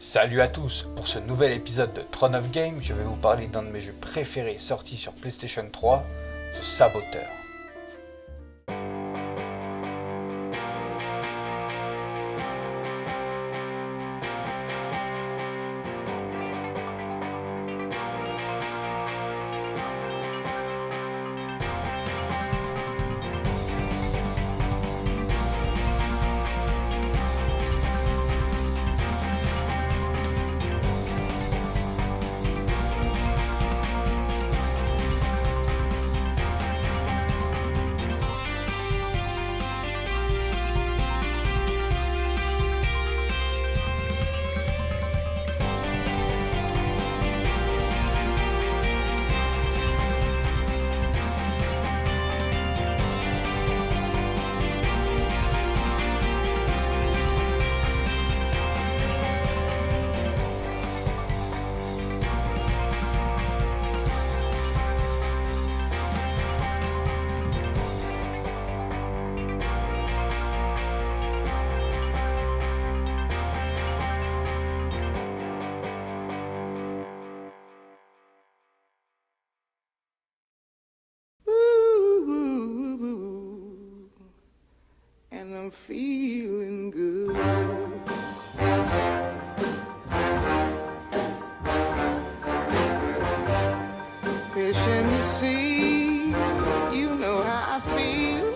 Salut à tous, pour ce nouvel épisode de Throne of Game, je vais vous parler d'un de mes jeux préférés sortis sur PlayStation 3, The Saboteur. And I'm feeling good. Fish in the sea, you know how I feel.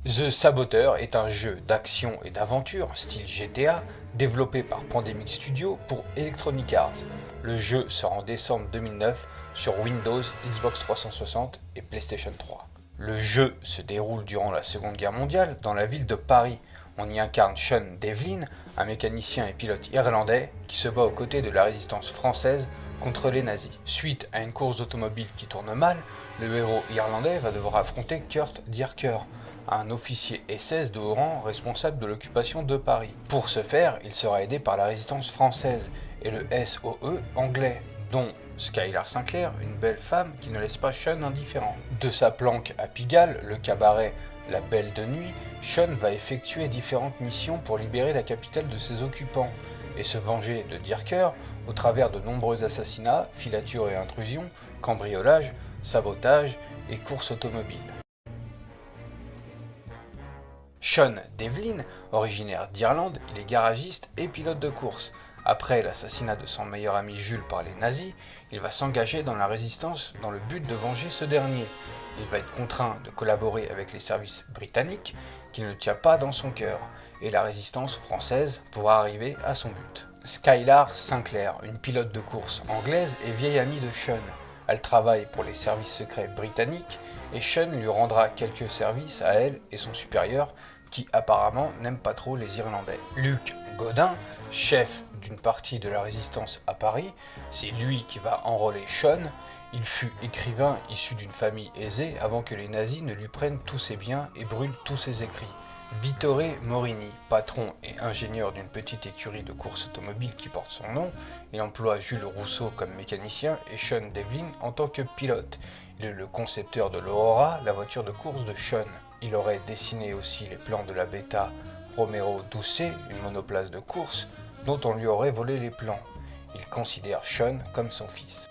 The Saboteur est un jeu d'action et d'aventure style GTA développé par Pandemic Studio pour Electronic Arts. Le jeu sort en décembre 2009 sur Windows, Xbox 360 et PlayStation 3. Le jeu se déroule durant la Seconde Guerre mondiale dans la ville de Paris. On y incarne Sean Devlin, un mécanicien et pilote irlandais qui se bat aux côtés de la résistance française contre les nazis. Suite à une course automobile qui tourne mal, le héros irlandais va devoir affronter Kurt Dierker, un officier SS de haut rang responsable de l'occupation de Paris. Pour ce faire, il sera aidé par la résistance française et le SOE anglais, dont Skylar Sinclair, une belle femme qui ne laisse pas Sean indifférent. De sa planque à Pigalle, le cabaret La Belle de Nuit, Sean va effectuer différentes missions pour libérer la capitale de ses occupants et se venger de Dierker au travers de nombreux assassinats, filatures et intrusions, cambriolages, sabotages et courses automobiles. Sean Devlin, originaire d'Irlande, il est garagiste et pilote de course. Après l'assassinat de son meilleur ami Jules par les nazis, il va s'engager dans la résistance dans le but de venger ce dernier. Il va être contraint de collaborer avec les services britanniques qu'il ne tient pas dans son cœur, et la résistance française pourra arriver à son but. Skylar Sinclair, une pilote de course anglaise et vieille amie de Sean. Elle travaille pour les services secrets britanniques et Sean lui rendra quelques services à elle et son supérieur qui apparemment n'aime pas trop les Irlandais. Luc Godin, chef d'une partie de la résistance à Paris, c'est lui qui va enrôler Sean. Il fut écrivain issu d'une famille aisée avant que les nazis ne lui prennent tous ses biens et brûlent tous ses écrits. Vittore Morini, patron et ingénieur d'une petite écurie de course automobile qui porte son nom, il emploie Jules Rousseau comme mécanicien et Sean Devlin en tant que pilote. Il est le concepteur de l'Aurora, la voiture de course de Sean. Il aurait dessiné aussi les plans de la Beta Romero Doucet, une monoplace de course, dont on lui aurait volé les plans. Il considère Sean comme son fils.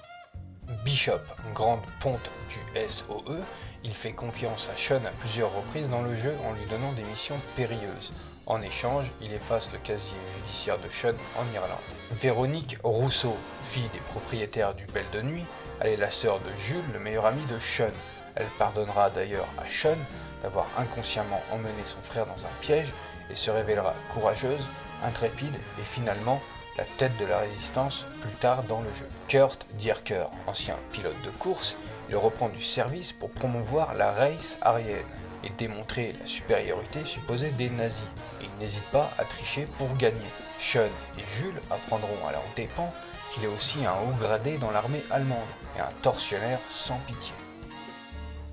Bishop, grande ponte du SOE, il fait confiance à Sean à plusieurs reprises dans le jeu en lui donnant des missions périlleuses. En échange, il efface le casier judiciaire de Sean en Irlande. Véronique Rousseau, fille des propriétaires du Belle de Nuit, elle est la sœur de Jules, le meilleur ami de Sean. Elle pardonnera d'ailleurs à Sean d'avoir inconsciemment emmené son frère dans un piège et se révélera courageuse, intrépide et finalement la tête de la résistance plus tard dans le jeu. Kurt Dierker, ancien pilote de course, il reprend du service pour promouvoir la race arienne et démontrer la supériorité supposée des nazis, et il n'hésite pas à tricher pour gagner. Sean et Jules apprendront à leurs dépens qu'il est aussi un haut gradé dans l'armée allemande et un tortionnaire sans pitié.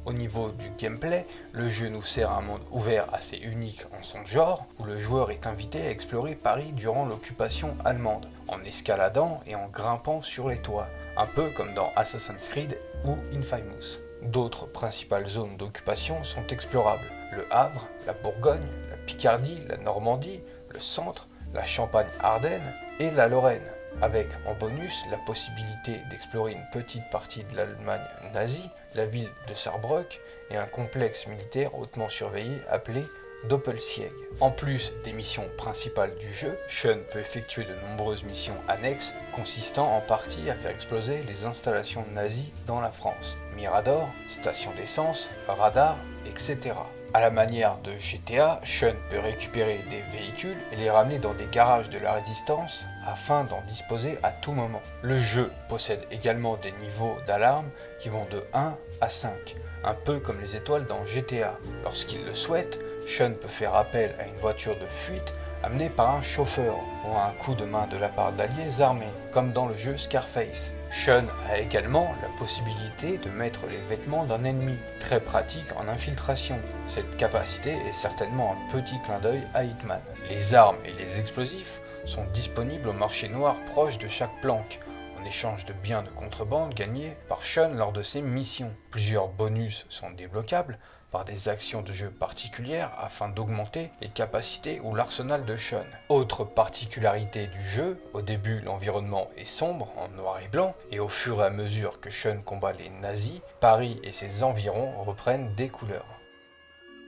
Au niveau du gameplay, le jeu nous sert un monde ouvert assez unique en son genre, où le joueur est invité à explorer Paris durant l'occupation allemande, en escaladant et en grimpant sur les toits, un peu comme dans Assassin's Creed ou Infamous. D'autres principales zones d'occupation sont explorables, le Havre, la Bourgogne, la Picardie, la Normandie, le centre, la Champagne-Ardenne et la Lorraine, avec en bonus la possibilité d'explorer une petite partie de l'Allemagne nazie, la ville de Saarbrück et un complexe militaire hautement surveillé appelé Doppelsieg. En plus des missions principales du jeu, Sean peut effectuer de nombreuses missions annexes consistant en partie à faire exploser les installations nazies dans la France. Mirador, station d'essence, radar, etc. À la manière de GTA, Sean peut récupérer des véhicules et les ramener dans des garages de la résistance afin d'en disposer à tout moment. Le jeu possède également des niveaux d'alarme qui vont de 1 à 5, un peu comme les étoiles dans GTA. Lorsqu'il le souhaite, Sean peut faire appel à une voiture de fuite amenée par un chauffeur ou à un coup de main de la part d'alliés armés, comme dans le jeu Scarface. Sean a également la possibilité de mettre les vêtements d'un ennemi, très pratique en infiltration. Cette capacité est certainement un petit clin d'œil à Hitman. Les armes et les explosifs sont disponibles au marché noir proche de chaque planque, en échange de biens de contrebande gagnés par Sean lors de ses missions. Plusieurs bonus sont débloquables par des actions de jeu particulières afin d'augmenter les capacités ou l'arsenal de Sean. Autre particularité du jeu, au début l'environnement est sombre, en noir et blanc, et au fur et à mesure que Sean combat les nazis, Paris et ses environs reprennent des couleurs.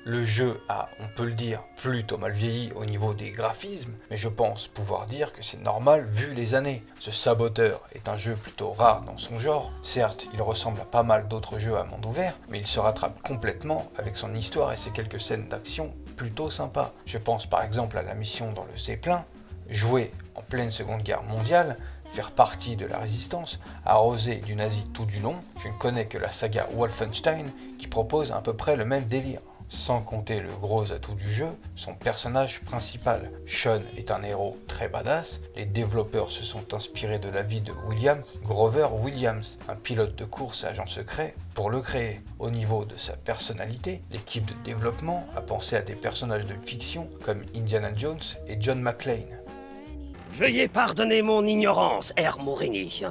Le jeu a, on peut le dire, plutôt mal vieilli au niveau des graphismes, mais je pense pouvoir dire que c'est normal vu les années. Ce Saboteur est un jeu plutôt rare dans son genre. Certes, il ressemble à pas mal d'autres jeux à monde ouvert, mais il se rattrape complètement avec son histoire et ses quelques scènes d'action plutôt sympas. Je pense par exemple à la mission dans le Zeppelin, jouer en pleine Seconde Guerre mondiale, faire partie de la résistance, arroser du nazi tout du long. Je ne connais que la saga Wolfenstein qui propose à peu près le même délire. Sans compter le gros atout du jeu, son personnage principal. Sean est un héros très badass. Les développeurs se sont inspirés de la vie de William Grover Williams, un pilote de course et agent secret, pour le créer. Au niveau de sa personnalité, l'équipe de développement a pensé à des personnages de fiction comme Indiana Jones et John McClane. Veuillez pardonner mon ignorance, Herr Morini.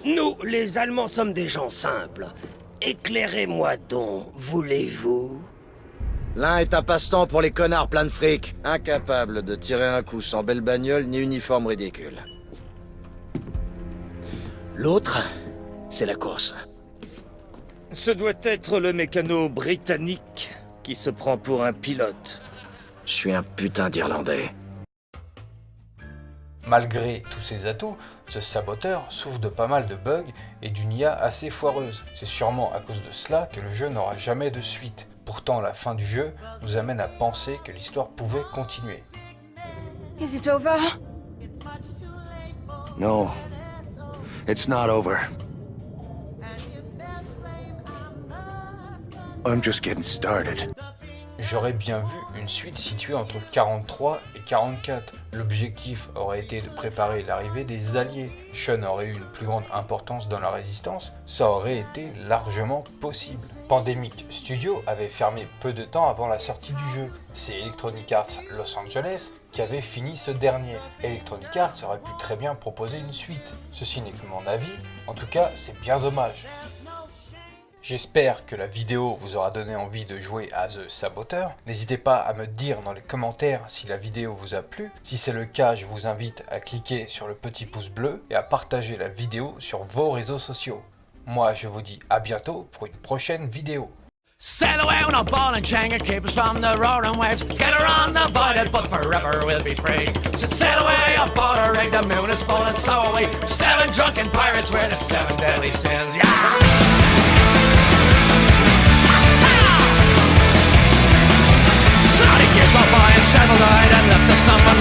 Nous, les Allemands, sommes des gens simples. Éclairez-moi donc, voulez-vous ? L'un est un passe-temps pour les connards pleins de fric, incapables de tirer un coup sans belle bagnole ni uniforme ridicule. L'autre, c'est la course. Ce doit être le mécano britannique qui se prend pour un pilote. Je suis un putain d'Irlandais. Malgré tous ses atouts, ce Saboteur souffre de pas mal de bugs et d'une IA assez foireuse. C'est sûrement à cause de cela que le jeu n'aura jamais de suite. Pourtant, la fin du jeu nous amène à penser que l'histoire pouvait continuer. Is it over? No, it's not over. I'm just getting started. J'aurais bien vu une suite située entre 43 et 44. L'objectif aurait été de préparer l'arrivée des Alliés. Sean aurait eu une plus grande importance dans la résistance, ça aurait été largement possible. Pandemic Studio avait fermé peu de temps avant la sortie du jeu. C'est Electronic Arts Los Angeles qui avait fini ce dernier. Electronic Arts aurait pu très bien proposer une suite. Ceci n'est que mon avis, en tout cas c'est bien dommage. J'espère que la vidéo vous aura donné envie de jouer à The Saboteur. N'hésitez pas à me dire dans les commentaires si la vidéo vous a plu. Si c'est le cas, je vous invite à cliquer sur le petit pouce bleu et à partager la vidéo sur vos réseaux sociaux. Moi, je vous dis à bientôt pour une prochaine vidéo. Sail away on a ball and chain and keep us from the roaring waves. Get her on the voided, but forever we'll be free. So sail away aboard a rig, the moon is full and so are we. 7 drunken pirates, we're the 7 deadly sins, yeah! Years off by and settled and left to someone